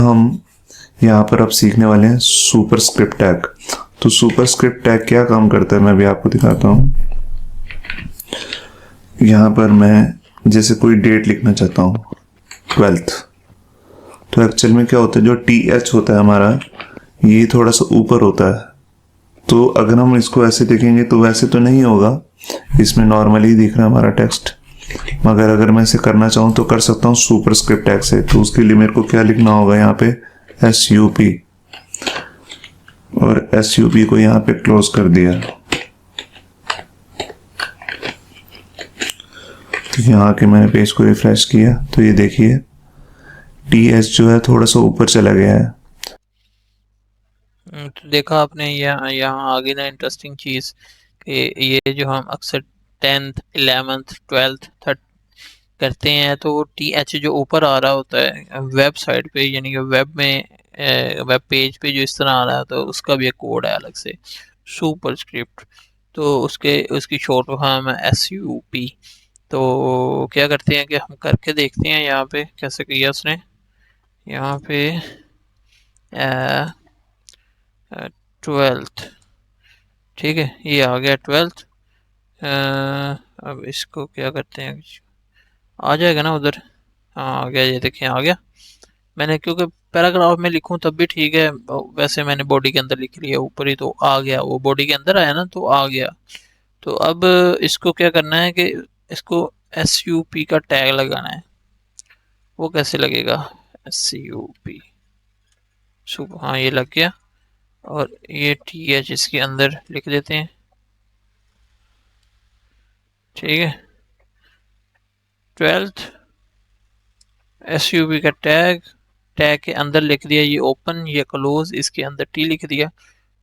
हम यहाँ पर अब सीखने वाले हैं सुपरस्क्रिप्ट टैग। तो सुपरस्क्रिप्ट टैग क्या काम करता है मैं भी आपको दिखाता हूँ। यहाँ पर मैं जैसे कोई डेट लिखना चाहता हूँ 12th, तो एक्चुअल में क्या होता है, जो TH होता है हमारा ये थोड़ा सा ऊपर होता है। तो अगर हम इसको ऐसे देखेंगे तो वैसे तो नहीं होगा, इसमें नॉर्मली दिख रहा है हमारा टेक्स्ट, मगर अगर मैं इसे करना चाहूँ तो कर सकता हूँ सुपरस्क्रिप्ट टैग से। तो उसके लिए मेरे को क्या लिखना होगा, यहाँ पे SUP, और SUP को यहाँ पे क्लोज कर दिया। तो यहाँ के मैंने पेज को रिफ्रेश किया तो ये देखिए TH जो है थोड़ा सा ऊपर चला गया है। तो देखा आपने, यहाँ यहाँ आगे ना इंटरेस्टिंग चीज़ कि ये जो हम अक्सर 10th 11th 12th 3rd करते हैं तो वो TH जो ऊपर आ रहा होता है वेब साइट पे, यानी कि वेब में वेब पेज पे जो इस तरह आ रहा है, तो उसका भी एक कोड है अलग से, सुपर स्क्रिप्ट। तो उसकी शॉर्ट फॉर्म है SUP। तो क्या करते हैं कि हम करके देखते हैं यहाँ पे कैसे किया उसने। यहाँ पे 12th, ठीक है, ये आ गया 12th। अब इसको क्या करते हैं, आ जाएगा ना उधर। हाँ आ गया, ये देखिए आ गया। मैंने क्योंकि पैराग्राफ में लिखूं तब भी ठीक है, वैसे मैंने बॉडी के अंदर लिख लिया ऊपर ही, तो आ गया, वो बॉडी के अंदर आया ना तो आ गया। तो अब इसको क्या करना है कि इसको SUP का टैग लगाना है। वो कैसे लगेगा, SUP सुप, हाँ ये लग गया। और ये TH इसके अंदर लिख देते हैं, ठीक है। 12th SUV का टैग, टैग के अंदर लिख दिया ये ओपन, ये क्लोज, इसके अंदर T लिख दिया।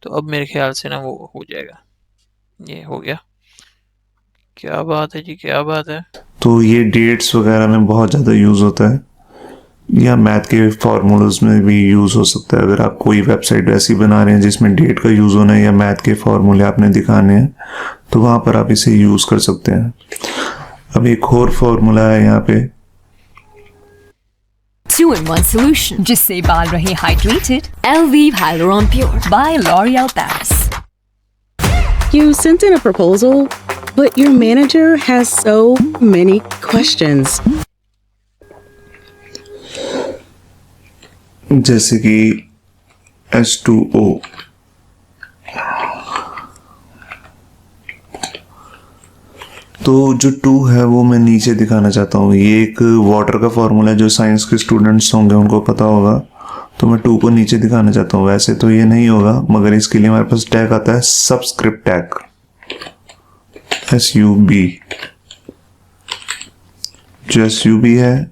तो अब मेरे ख्याल से ना वो हो जाएगा, ये हो गया। क्या बात है जी, क्या बात है। तो ये डेट्स वगैरह में बहुत ज़्यादा यूज़ होता है, या मैथ के फार्मूलाज में भी यूज़ हो सकता है। अगर आप कोई वेबसाइट ऐसी बना रहे हैं जिसमें डेट का यूज़ होना है या मैथ के फार्मूले आपने दिखाने हैं, तो वहाँ पर आप इसे यूज़ कर सकते हैं। अब एक और फार्मूला है यहाँ पे, 2-in-1 solution जिससे बाल रहे hydrated. Elvive Hyaluron Pure by L'Oreal Paris. You sent in a proposal, but your manager has so many questions. जैसे कि H2O, तो जो 2 है वो मैं नीचे दिखाना चाहता हूँ। ये एक वाटर का फॉर्मूला है, जो साइंस के स्टूडेंट्स होंगे उनको पता होगा। तो मैं 2 को नीचे दिखाना चाहता हूँ। वैसे तो ये नहीं होगा, मगर इसके लिए हमारे पास टैग आता है सबस्क्रिप्ट टैग, SUB। जो SUB है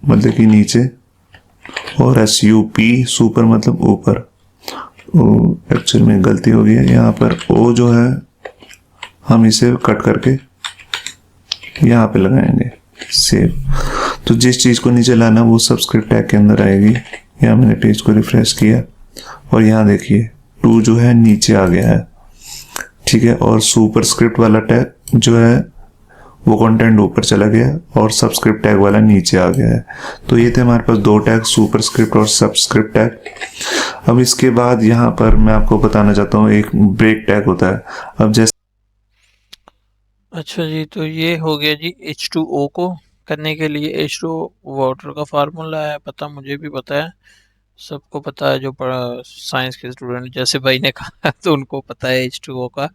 मतलब कि नीचे, और SUP सुपर मतलब ऊपर। एक्चुअल में गलती हो गई है, यहाँ पर O जो है हम इसे कट करके यहाँ पे लगाएंगे, सेव। तो जिस चीज़ को नीचे लाना वो सबस्क्रिप्ट टैग के अंदर आएगी। यहाँ मैंने पेज को रिफ्रेश किया और यहाँ देखिए 2 जो है नीचे आ गया है, ठीक है। और सुपरस्क्रिप्ट वाला टैग जो है वो कंटेंट ऊपर चला गया और सबस्क्रिप्ट टैग वाला नीचे आ गया है। तो ये थे हमारे पास 2 टैग, सुपरस्क्रिप्ट और सबस्क्रिप्ट टैग। अब इसके बाद यहाँ पर मैं आपको बताना चाहता हूँ एक ब्रेक टैग होता है। अब जैसे अच्छा जी, तो ये हो गया जी H2O को करने के लिए। H2O वाटर का फार्मूला है, पता, मुझे भी पता है, सबको पता है जो साइंस के स्टूडेंट जैसे भाई ने कहा तो उनको पता है H2O का।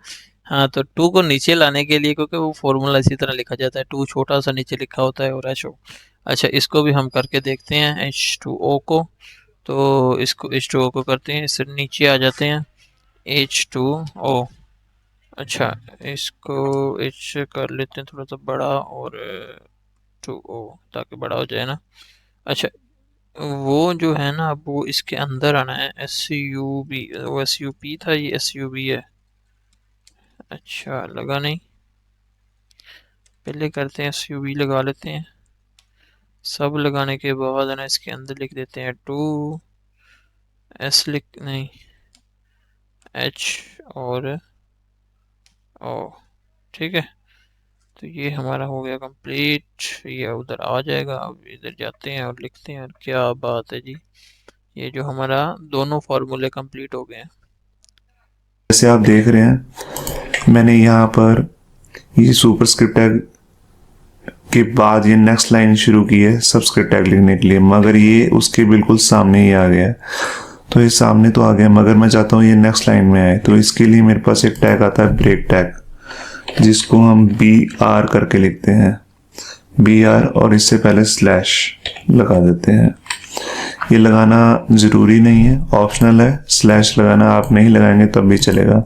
हाँ, तो 2 को नीचे लाने के लिए, क्योंकि वो फॉर्मूला इसी तरह लिखा जाता है, 2 छोटा सा नीचे लिखा होता है और HO। अच्छा, इसको भी हम करके देखते हैं H2O को। तो इसको H2O को करते हैं, इससे नीचे आ जाते हैं H2O। अच्छा, इसको H कर लेते हैं थोड़ा सा बड़ा, और 2O, ताकि बड़ा हो जाए ना। अच्छा, वो जो है ना, अब वो इसके अंदर आना है, SUB, वो SUP था, ये SUB है। अच्छा, लगा नहीं, पहले करते हैं SUB लगा लेते हैं। सब लगाने के बाद है ना, इसके अंदर लिख देते हैं 2 S, लिख नहीं, H और O, ठीक है। तो ये हमारा हो गया कंप्लीट, ये उधर आ जाएगा। अब इधर जाते हैं और लिखते हैं, और क्या बात है जी, ये जो हमारा दोनों फार्मूले कंप्लीट हो गए हैं। जैसे आप देख रहे हैं मैंने यहाँ पर ये सुपरस्क्रिप्ट टैग के बाद ये नेक्स्ट लाइन शुरू की है सबस्क्रिप्ट टैग लिखने के लिए, मगर ये उसके बिल्कुल सामने ही आ गया है। तो ये सामने तो आ गया मगर मैं चाहता हूँ ये नेक्स्ट लाइन में आए, तो इसके लिए मेरे पास एक टैग आता है ब्रेक टैग, जिसको हम BR करके लिखते हैं, BR, और इससे पहले स्लैश लगा देते हैं। ये लगाना ज़रूरी नहीं है, ऑप्शनल है। स्लैश लगाना आप नहीं लगाएंगे तब भी चलेगा,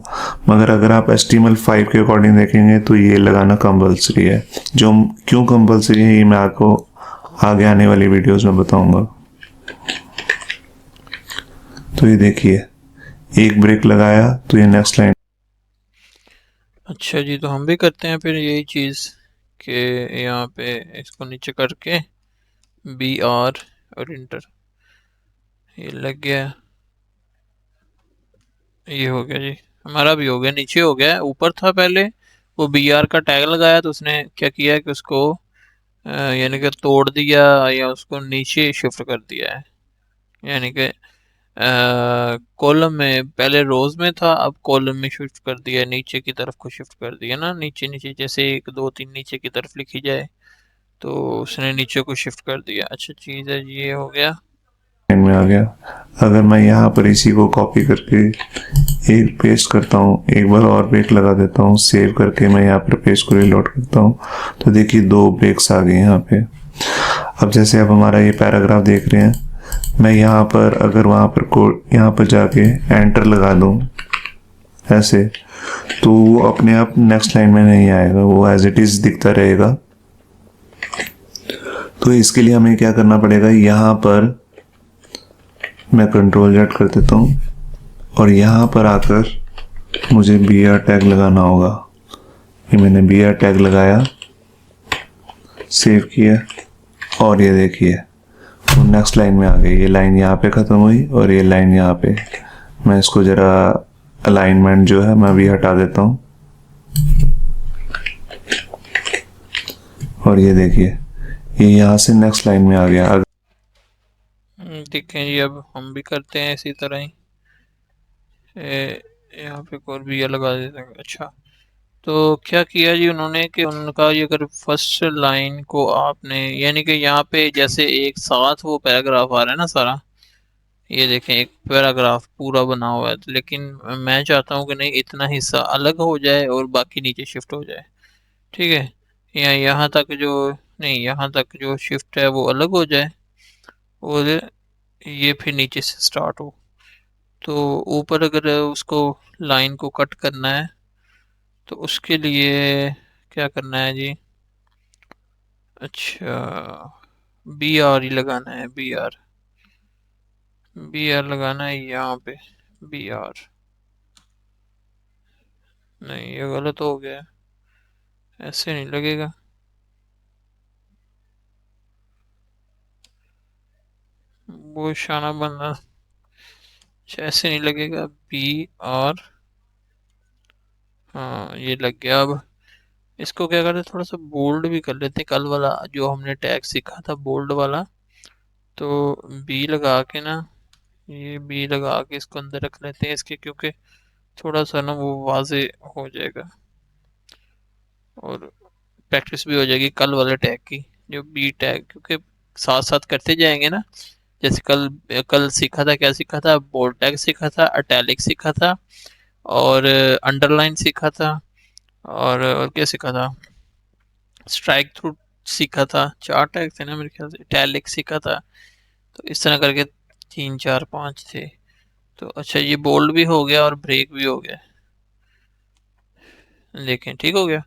मगर अगर आप HTML5 के अकॉर्डिंग देखेंगे तो ये लगाना कंपल्सरी है। जो क्यों कंपल्सरी है ये मैं आपको आगे आने वाली वीडियोस में बताऊंगा। तो ये देखिए एक ब्रेक लगाया तो ये नेक्स्ट लाइन। अच्छा जी, तो हम भी करते हैं फिर यही चीज़ कि यहाँ पे इसको नीचे करके BR और इंटर, ये लग गया, ये हो गया जी, हमारा भी हो गया, नीचे हो गया। ऊपर था पहले, वो BR का टैग लगाया तो उसने क्या किया कि उसको यानी कि तोड़ दिया या उसको नीचे शिफ्ट कर दिया है। यानी कि कॉलम में पहले रोज में था, अब कॉलम में शिफ्ट कर दिया, नीचे की तरफ को शिफ्ट कर दिया ना, नीचे नीचे जैसे 1 2 3 नीचे की तरफ लिखी जाए तो उसने नीचे को शिफ्ट कर दिया। अच्छा चीज़ है, ये हो गया। में आ गया। अगर मैं यहाँ पर इसी को कॉपी करके एक पेस्ट करता हूँ, एक बार और ब्रेक लगा देता हूँ, सेव करके मैं यहाँ पर पेज को रिलोड करता हूँ, तो देखिए 2 ब्रेक्स आ गए यहाँ पे। अब जैसे आप हमारा ये पैराग्राफ देख रहे हैं, मैं यहाँ पर अगर वहाँ पर यहाँ पर जाके एंटर लगा दूँ ऐसे, तो वो अपने आप नेक्स्ट लाइन में नहीं आएगा, वो एज इट इज़ दिखता रहेगा। तो इसके लिए हमें क्या करना पड़ेगा, यहाँ पर मैं Ctrl+Z कर देता हूँ और यहाँ पर आकर मुझे BR टैग लगाना होगा। ये मैंने BR टैग लगाया, सेव किया, और ये देखिए वो नेक्स्ट लाइन में आ गई। ये लाइन यहाँ पे ख़त्म हुई और ये लाइन यहाँ पे। मैं इसको ज़रा अलाइनमेंट जो है मैं भी हटा देता हूँ, और ये देखिए ये यहाँ से नेक्स्ट लाइन में आ गया। देखें जी, अब हम भी करते हैं इसी तरह ही, यहाँ पे और भी ये लगा देते हैं। अच्छा, तो क्या किया जी उन्होंने कि उनका ये अगर फर्स्ट लाइन को आपने यानी कि यहाँ पे जैसे एक साथ वो पैराग्राफ आ रहा है ना सारा, ये देखें एक पैराग्राफ पूरा बना हुआ है, लेकिन मैं चाहता हूँ कि नहीं इतना हिस्सा अलग हो जाए और बाकी नीचे शिफ्ट हो जाए। ठीक है, या यहाँ तक जो नहीं, यहाँ तक जो शिफ्ट है वो अलग हो जाए और ये फिर नीचे से स्टार्ट हो। तो ऊपर अगर उसको लाइन को कट करना है तो उसके लिए क्या करना है जी, अच्छा BR ही लगाना है, BR लगाना है यहाँ पे, BR नहीं ये गलत हो गया, ऐसे नहीं लगेगा, वो शाना बनना, ऐसे नहीं लगेगा, BR, हाँ ये लग गया। अब इसको क्या करते हैं, थोड़ा सा बोल्ड भी कर लेते हैं, कल वाला जो हमने टैग सीखा था बोल्ड वाला, तो B लगा के ना, ये B लगा के इसको अंदर रख लेते हैं इसके, क्योंकि थोड़ा सा ना वो वाजे हो जाएगा और प्रैक्टिस भी हो जाएगी कल वाले टैग की, जो B टैग, क्योंकि साथ साथ करते जाएंगे ना। जैसे कल कल सीखा था, क्या सीखा था, बोल्ड टैग सीखा था, अटैलिक सीखा था, और अंडरलाइन सीखा था, और क्या सीखा था, स्ट्राइक थ्रू सीखा था, 4 टैग थे ना मेरे ख्याल से, इटैलिक सीखा था। तो इस तरह करके 3 4 5 थे। तो अच्छा ये बोल्ड भी हो गया और ब्रेक भी हो गया, देखें ठीक हो गया।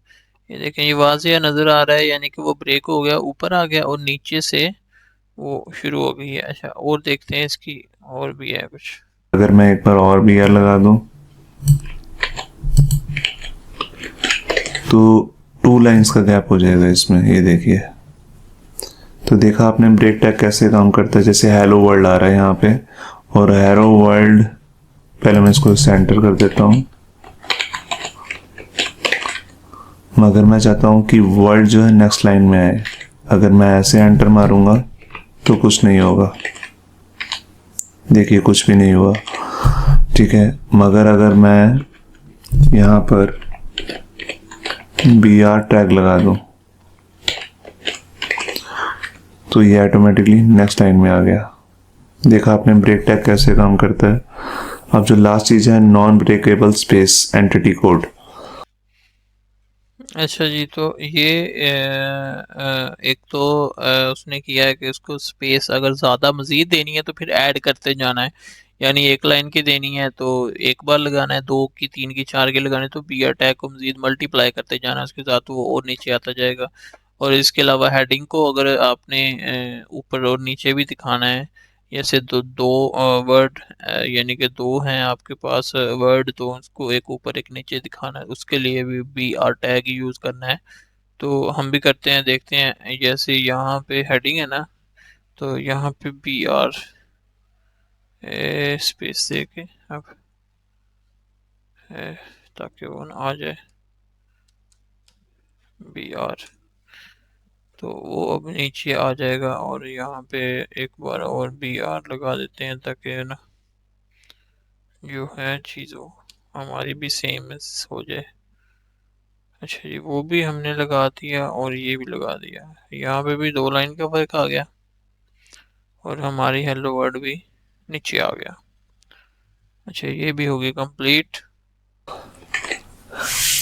ये देखें ये वाज़िया नज़र आ रहा है, यानी कि वो ब्रेक हो गया, ऊपर आ गया और नीचे से वो शुरू हो गई है। अच्छा और देखते हैं इसकी, और भी है कुछ। अगर मैं एक बार और BR लगा दूं तो 2 लाइंस का गैप हो जाएगा इसमें, ये देखिए। तो देखा आपने ब्रेक टैग कैसे काम करता है, जैसे हेलो वर्ल्ड आ रहा है यहाँ पे, और हेलो वर्ल्ड, पहले मैं इसको सेंटर कर देता हूँ, मगर मैं चाहता हूँ कि वर्ल्ड जो है नेक्स्ट लाइन में आए। अगर मैं ऐसे एंटर मारूंगा तो कुछ नहीं होगा, देखिए कुछ भी नहीं हुआ, ठीक है। मगर अगर मैं यहाँ पर BR टैग लगा दूँ तो ये ऑटोमेटिकली नेक्स्ट लाइन में आ गया। देखा आपने ब्रेक टैग कैसे काम करता है। अब जो लास्ट चीज़ है, non breakable space entity code. अच्छा जी, तो ये एक तो उसने किया है कि उसको स्पेस अगर ज़्यादा मज़ीद देनी है तो फिर ऐड करते जाना है, यानी एक लाइन की देनी है तो एक बार लगाना है, दो की, तीन की, चार की लगानी है तो बी आर टैग को मज़ीद मल्टीप्लाई करते जाना है उसके साथ, तो वो और नीचे आता जाएगा। और इसके अलावा हेडिंग को अगर आपने ऊपर और नीचे भी दिखाना है, जैसे दो दो वर्ड यानी कि दो हैं आपके पास वर्ड, तो उसको एक ऊपर एक नीचे दिखाना है, उसके लिए भी बी आर टैग यूज़ करना है। तो हम भी करते हैं, देखते हैं। जैसे यहाँ पे हेडिंग है ना, तो यहाँ पे बी आर स्पेस दे के अब ताकि वो ना आ जाए बी आर, तो वो अब नीचे आ जाएगा। और यहाँ पे एक बार और बी आर लगा देते हैं ताकि ना जो है चीज़ वो हमारी भी सेम हो जाए। अच्छा जी, वो भी हमने लगा दिया और ये भी लगा दिया, यहाँ पे भी दो लाइन का फर्क आ गया और हमारी हेलो वर्ड भी नीचे आ गया। अच्छा, ये भी होगी कंप्लीट।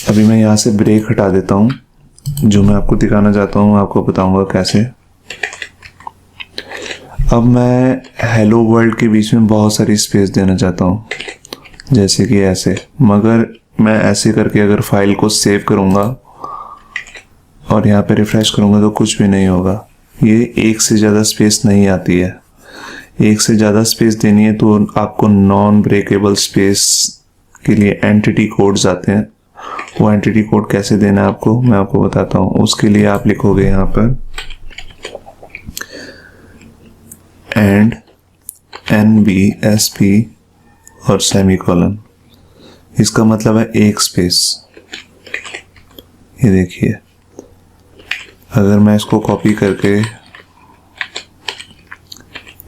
अभी मैं यहाँ से ब्रेक हटा देता हूँ, जो मैं आपको दिखाना चाहता हूँ आपको बताऊंगा कैसे। अब मैं हेलो वर्ल्ड के बीच में बहुत सारी स्पेस देना चाहता हूँ, जैसे कि ऐसे। मगर मैं ऐसे करके अगर फाइल को सेव करूँगा और यहाँ पे रिफ्रेश करूँगा तो कुछ भी नहीं होगा। ये एक से ज़्यादा स्पेस नहीं आती है। एक से ज़्यादा स्पेस देनी है तो आपको नॉन ब्रेकेबल स्पेस के लिए एंटिटी कोड्स आते हैं। वो एंटिटी कोड कैसे देना है आपको, मैं आपको बताता हूँ। उसके लिए आप लिखोगे यहाँ पर एंड NBSP और सेमीकोलन। इसका मतलब है एक स्पेस। ये देखिए, अगर मैं इसको कॉपी करके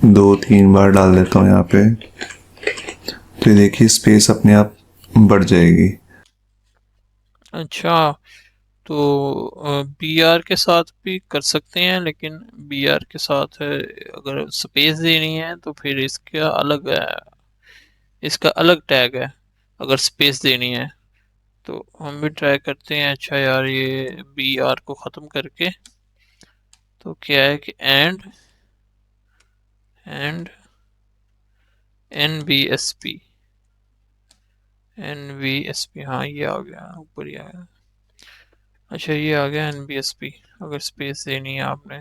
2-3 बार डाल देता हूँ यहाँ पे, तो ये देखिए स्पेस अपने आप बढ़ जाएगी। अच्छा, तो बी आर के साथ भी कर सकते हैं, लेकिन बी आर के साथ अगर स्पेस देनी है तो फिर इसका अलग है, इसका अलग टैग है अगर स्पेस देनी है। तो हम भी ट्राई करते हैं। अच्छा यार, ये बी आर को ख़त्म करके तो क्या है कि एंड NBSP हाँ ये आ गया, ऊपर ही आ गया। अच्छा, ये आ गया NBSP अगर स्पेस देनी है आपने।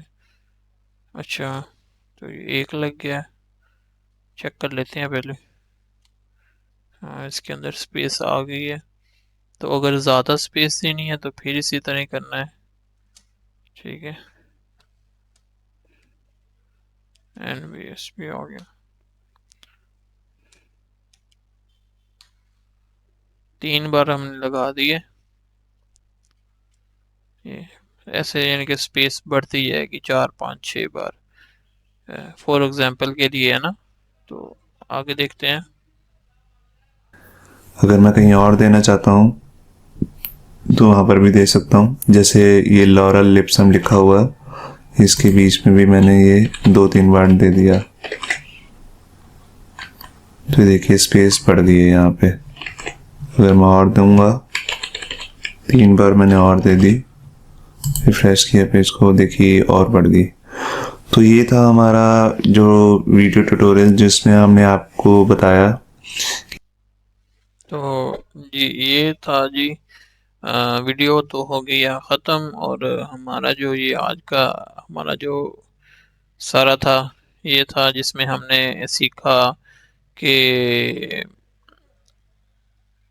अच्छा, तो ये एक लग गया, चेक कर लेते हैं पहले। हाँ, इसके अंदर स्पेस आ गई है। तो अगर ज़्यादा स्पेस देनी है तो फिर इसी तरह ही करना है, ठीक है। NBSP आ गया, 3 बार हमने लगा दिए। ये ऐसे यानी कि स्पेस बढ़ती जाएगी 4, 5, 6 बार, फॉर एग्जांपल के लिए है ना। तो आगे देखते हैं। अगर मैं कहीं और देना चाहता हूँ तो वहाँ पर भी दे सकता हूँ। जैसे ये लॉरल लिप्सम लिखा हुआ है, इसके बीच में भी मैंने ये 2-3 बार दे दिया, तो देखिए स्पेस बढ़ गई है यहाँ पे। अगर मैं और दूंगा, 3 बार मैंने और दे दी, रिफ्रेश किया पेज को, देखिए और बढ़ गई। तो ये था हमारा जो वीडियो ट्यूटोरियल जिसमें हमने आपको बताया। तो जी ये था जी, वीडियो तो हो गया ख़त्म। और हमारा जो ये आज का हमारा जो सारा था, ये था जिसमें हमने सीखा कि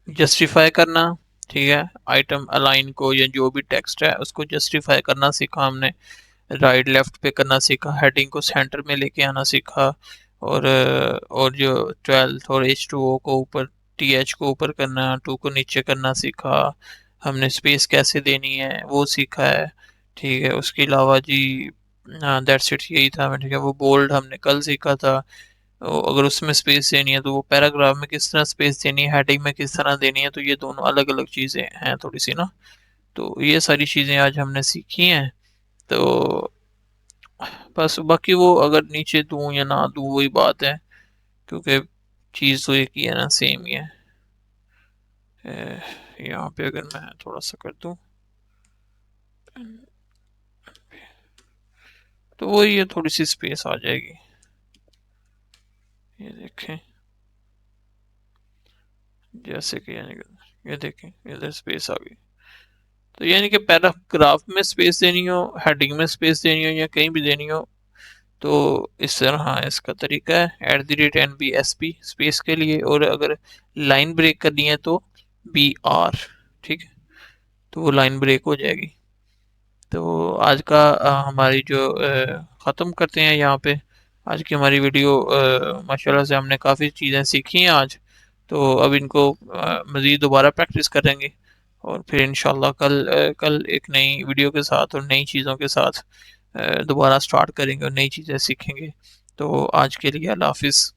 जस्टिफाई करना, ठीक है, आइटम अलाइन को या जो भी टेक्स्ट है उसको जस्टिफाई करना सीखा हमने। राइट लेफ्ट पे करना सीखा, हेडिंग को सेंटर में लेके आना सीखा। और जो 12 और H2O को ऊपर, TH को ऊपर करना, 2 को नीचे करना सीखा। हमने स्पेस कैसे देनी है वो सीखा है, ठीक है। उसके अलावा जी दैट्स इट, यही था। ठीक है, वो बोल्ड हमने कल सीखा था। अगर उसमें स्पेस देनी है तो वो पैराग्राफ में किस तरह स्पेस देनी है, हेडिंग में किस तरह देनी है, तो ये दोनों अलग अलग चीज़ें हैं थोड़ी सी ना। तो ये सारी चीज़ें आज हमने सीखी हैं। तो बस बाकी वो अगर नीचे दूँ या ना दूँ वही बात है, क्योंकि चीज़ तो एक ही है ना, सेम ही है। यहाँ पे अगर मैं थोड़ा सा कर दूँ तो वही है, थोड़ी सी स्पेस आ जाएगी। ये देखें, जैसे कि यानी कि ये देखें इधर स्पेस आ गई। तो यानी कि पैराग्राफ में स्पेस देनी हो, हेडिंग में स्पेस देनी हो या कहीं भी देनी हो, तो इस तरह इसका तरीका है @NBSP स्पेस के लिए। और अगर लाइन ब्रेक करनी है तो BR, ठीक है, तो वो लाइन ब्रेक हो जाएगी। तो आज का हमारी जो ख़त्म करते हैं यहाँ पे आज की हमारी वीडियो। माशाल्लाह से हमने काफ़ी चीज़ें सीखी हैं आज। तो अब इनको मज़ीद दोबारा प्रैक्टिस करेंगे और फिर इंशाल्लाह कल एक नई वीडियो के साथ और नई चीज़ों के साथ दोबारा स्टार्ट करेंगे और नई चीज़ें सीखेंगे। तो आज के लिए अल्लाह हाफ़िज़।